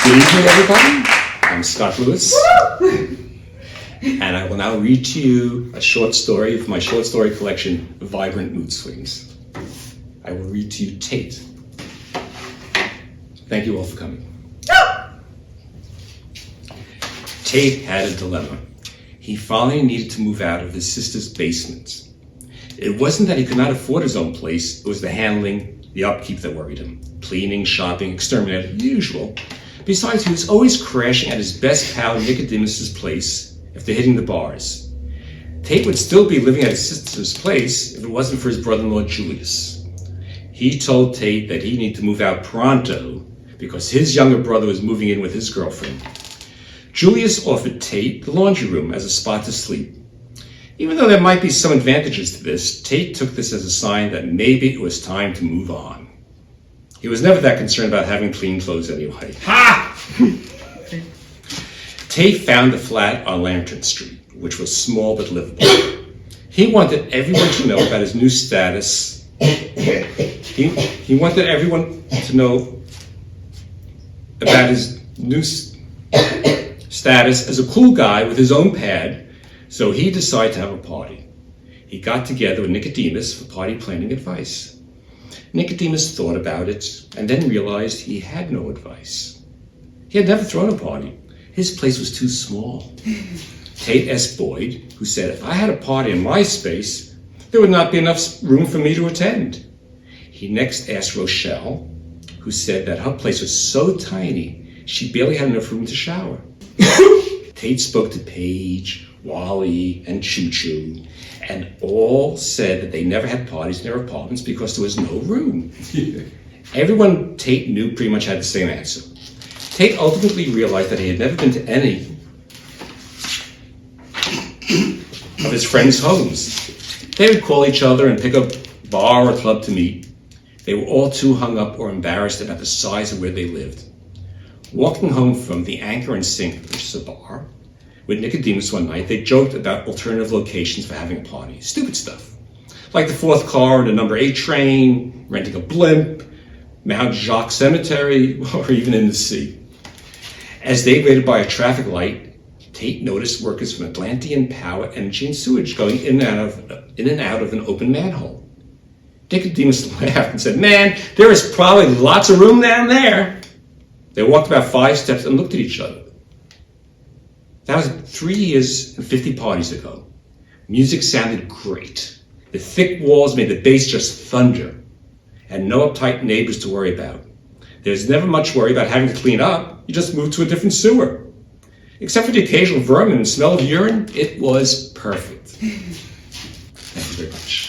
Good evening, everybody. I'm Scott Lewis, and I will now read to you a short story from my short story collection, Vibrant Mood Swings. I will read to you Tate. Thank you all for coming. Tate had a dilemma. He finally needed to move out of his sister's basement. It wasn't that he could not afford his own place, it was the handling, the upkeep that worried him. Cleaning, shopping, exterminating, usual. Besides, he was always crashing at his best pal Nicodemus's place after hitting the bars. Tate would still be living at his sister's place if it wasn't for his brother-in-law Julius. He told Tate that he needed to move out pronto because his younger brother was moving in with his girlfriend. Julius offered Tate the laundry room as a spot to sleep. Even though there might be some advantages to this, Tate took this as a sign that maybe it was time to move on. He was never that concerned about having clean clothes anyway. Ha! Tate found a flat on Lantern Street, which was small but livable. He wanted everyone to know about his new status. He wanted everyone to know about his new status as a cool guy with his own pad, so he decided to have a party. He got together with Nicodemus for party planning advice. Nicodemus thought about it and then realized he had no advice. He had never thrown a party. His place was too small. Tate asked Boyd, who said, if I had a party in my space, there would not be enough room for me to attend. He next asked Rochelle, who said that her place was so tiny, she barely had enough room to shower. Tate spoke to Paige, Wally, and Choo Choo, and all said that they never had parties in their apartments because there was no room. Everyone Tate knew pretty much had the same answer. Tate ultimately realized that he had never been to any of his friends' homes. They would call each other and pick a bar or club to meet. They were all too hung up or embarrassed about the size of where they lived. Walking home from the Anchor and Sink, which is a bar, with Nicodemus one night, they joked about alternative locations for having a party. Stupid stuff. Like the fourth car on the number 8 train, renting a blimp, Mount Jacques Cemetery, or even in the sea. As they waited by a traffic light, Tate noticed workers from Atlantean Power, Energy, and Sewage going in and out of an open manhole. Nicodemus laughed and said, man, there is probably lots of room down there. They walked about 5 steps and looked at each other. That was 3 years and 50 parties ago. Music sounded great. The thick walls made the bass just thunder, and no uptight neighbors to worry about. There's never much worry about having to clean up. You just move to a different sewer. Except for the occasional vermin and smell of urine, it was perfect. Thank you very much.